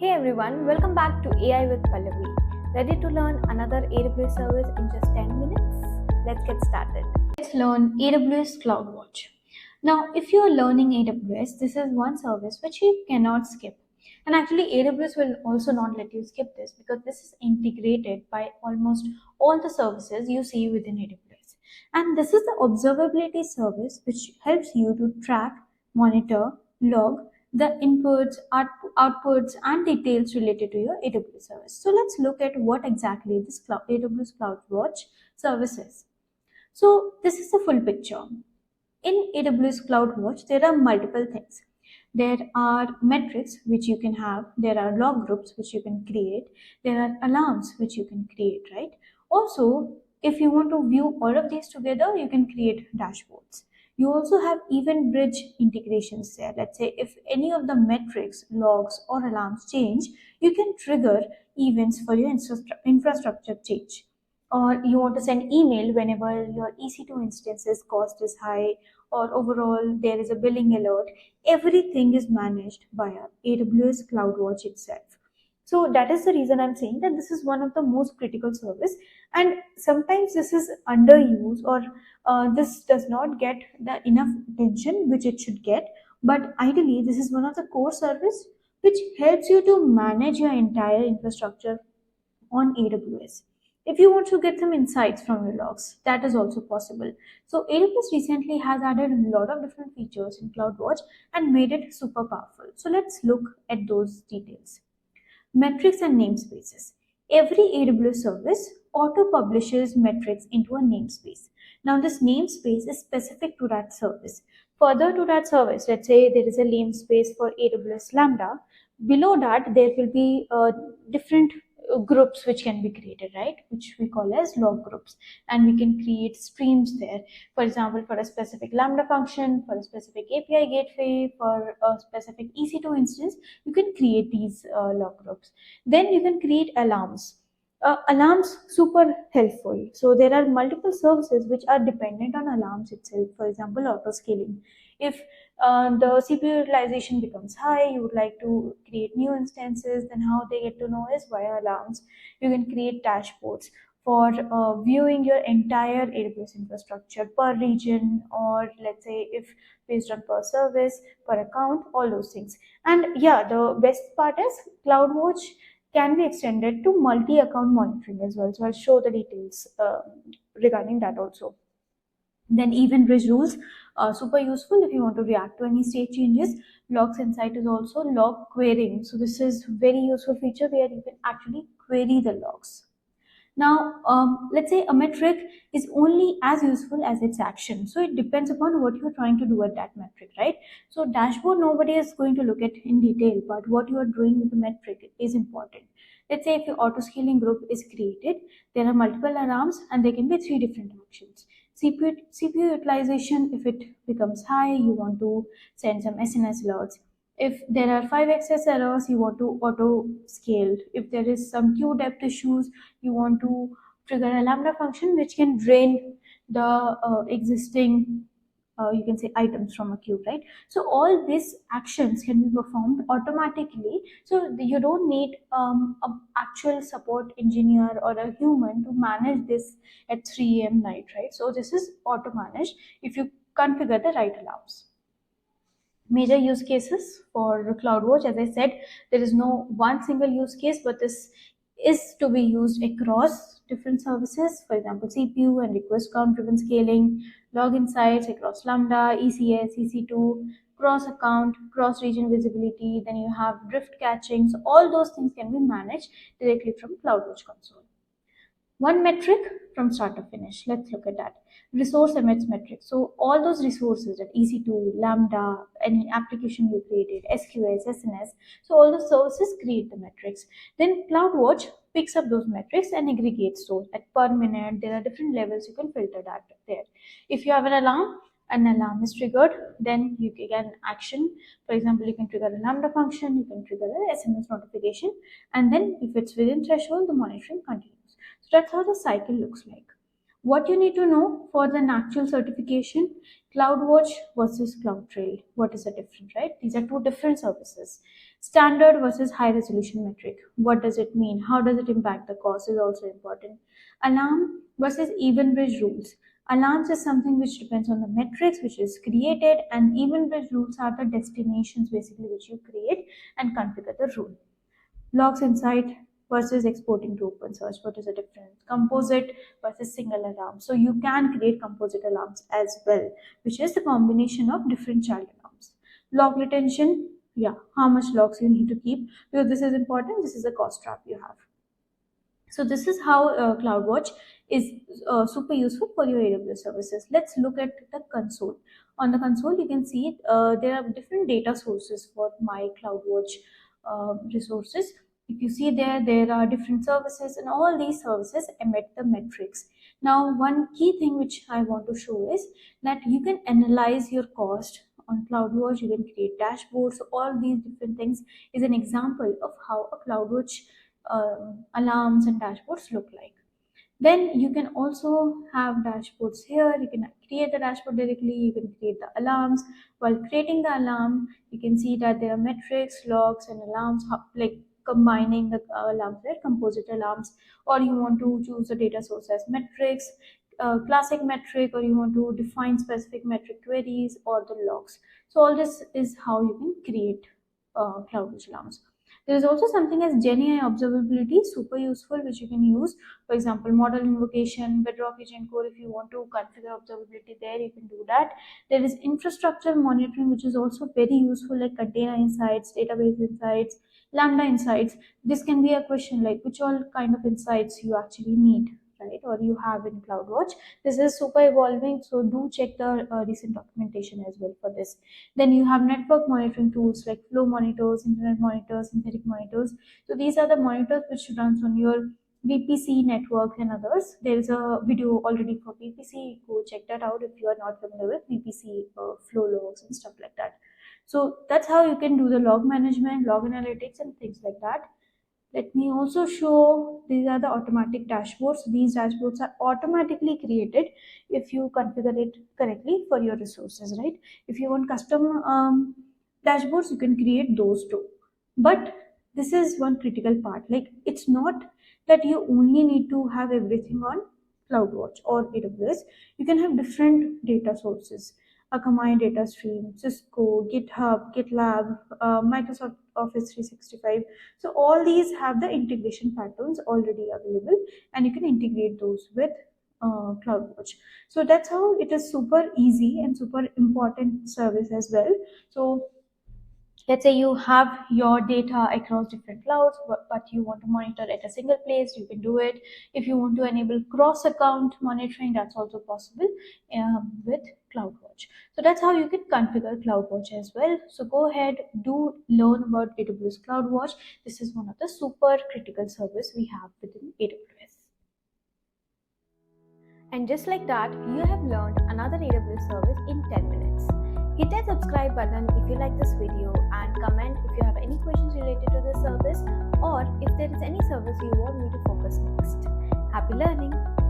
Hey everyone, welcome back to AI with Pallavi. Ready to learn another AWS service in just 10 minutes? Let's get started. Let's learn AWS CloudWatch. Now, if you are learning AWS, this is one service which you cannot skip. And actually, AWS will also not let you skip this because this is integrated by almost all the services you see within AWS. And this is the observability service which helps you to track, monitor, log the inputs, outputs, and details related to your AWS service. So let's look at what exactly this AWS CloudWatch service is. So this is the full picture. In AWS CloudWatch, there are multiple things. There are metrics which you can have. There are log groups which you can create. There are alarms which you can create, right? Also, if you want to view all of these together, you can create dashboards. You also have EventBridge integrations there. Let's say if any of the metrics, logs, or alarms change, you can trigger events for your infrastructure change. Or you want to send email whenever your EC2 instances cost is high, or overall there is a billing alert. Everything is managed via AWS CloudWatch itself. So that is the reason I'm saying that this is one of the most critical service, and sometimes this is underused, or this does not get the enough attention which it should get. But ideally, this is one of the core service which helps you to manage your entire infrastructure on AWS. If you want to get some insights from your logs, that is also possible. So AWS recently has added a lot of different features in CloudWatch and made it super powerful. So let's look at those details. Metrics and namespaces. Every AWS service auto-publishes metrics into a namespace. Now this namespace is specific to that service. Further to that service, let's say there is a namespace for AWS Lambda. Below that, there will be different groups which can be created, right, which we call as log groups, and we can create streams there. For example, for a specific Lambda function, for a specific API gateway, for a specific EC2 instance, you can create these log groups. Then you can create alarms. Alarms super helpful. So there are multiple services which are dependent on alarms itself. For example, auto scaling. If the CPU utilization becomes high, you would like to create new instances, then how they get to know is via alarms. You can create dashboards for viewing your entire AWS infrastructure per region, or let's say if based on per service, per account, all those things. And yeah, the best part is CloudWatch can be extended to multi-account monitoring as well. So I'll show the details regarding that also. Then EventBridge rules, super useful if you want to react to any state changes. Logs Insight is also log querying. So this is very useful feature where you can actually query the logs. Now, let's say a metric is only as useful as its action. So it depends upon what you're trying to do at that metric, right? So dashboard, nobody is going to look at in detail, but what you are doing with the metric is important. Let's say if your auto scaling group is created, there are multiple alarms and there can be 3 different actions. CPU utilization, if it becomes high, you want to send some SNS alerts. If there are 5xs errors, you want to auto scale. If there is some queue depth issues, you want to trigger a Lambda function which can drain the existing you can say items from a queue, right? So all these actions can be performed automatically, so you don't need an actual support engineer or a human to manage this at 3 a.m. night, right? So this is auto managed if you configure the right alarms. Major use cases for CloudWatch, as I said, there is no one single use case, but this is to be used across different services. For example, CPU and request count driven scaling, log insights across Lambda, ECS, EC2, cross account, cross region visibility. Then you have drift catching. So all those things can be managed directly from CloudWatch console. One metric from start to finish. Let's look at that. Resource emits metrics. So all those resources at EC2, Lambda, any application you created, SQS, SNS. So all the services create the metrics. Then CloudWatch picks up those metrics and aggregates those at per minute. There are different levels you can filter that there. If you have an alarm is triggered, then you can action. For example, you can trigger a Lambda function, you can trigger a SMS notification, and then if it's within threshold, the monitoring continues. So that's how the cycle looks like. What you need to know for the actual certification, CloudWatch versus CloudTrail. What is the difference, right? These are two different services. Standard versus high resolution metric. What does it mean? How does it impact the cost is also important. Alarm versus EventBridge rules. Alarms is something which depends on the metrics which is created, and EventBridge rules are the destinations basically which you create and configure the rule. Logs Insight versus exporting to open source. What is the difference? Composite versus single alarm. So you can create composite alarms as well, which is the combination of different child alarms. Log retention, yeah, how much logs you need to keep, because this is important. This is a cost trap you have. So this is how CloudWatch is super useful for your AWS services. Let's look at the console. On the console, you can see there are different data sources for my CloudWatch resources. If you see there are different services, and all these services emit the metrics. Now, one key thing which I want to show is that you can analyze your cost on CloudWatch. You can create dashboards. So all these different things is an example of how a CloudWatch alarms and dashboards look like. Then you can also have dashboards here. You can create the dashboard directly. You can create the alarms. While creating the alarm, you can see that there are metrics, logs, and alarms, like combining the alarms, right? Composite alarms, or you want to choose the data source as metrics, classic metric, or you want to define specific metric queries or the logs. So all this is how you can create CloudWatch alarms. There is also something as GenAI observability, super useful, which you can use. For example, model invocation, Bedrock Agent Core. If you want to configure observability there, you can do that. There is infrastructure monitoring, which is also very useful, like container insights, database insights, Lambda insights. This can be a question like which all kind of insights you actually need, right? Or you have in CloudWatch. This is super evolving, so do check the recent documentation as well for this. Then you have network monitoring tools like flow monitors, internet monitors, synthetic monitors. So these are the monitors which runs on your VPC network and others. There is a video already for VPC. Go check that out if you are not familiar with VPC flow logs and stuff like that. So that's how you can do the log management, log analytics, and things like that. Let me also show, these are the automatic dashboards. These dashboards are automatically created if you configure it correctly for your resources, right? If you want custom dashboards, you can create those too. But this is one critical part. Like, it's not that you only need to have everything on CloudWatch or AWS. You can have different data sources. Akamai data stream, Cisco, GitHub, GitLab, Microsoft Office 365. So all these have the integration patterns already available, and you can integrate those with CloudWatch. So that's how it is super easy and super important service as well. So let's say you have your data across different clouds, but you want to monitor at a single place, you can do it. If you want to enable cross-account monitoring, that's also possible with CloudWatch. So that's how you can configure CloudWatch as well. So go ahead, do learn about AWS CloudWatch. This is one of the super critical service we have within AWS. And just like that, you have learned another AWS service in 10 minutes. Hit that subscribe button if you like this video, and comment if you have any questions related to this service, or if there is any service you want me to focus next. Happy learning!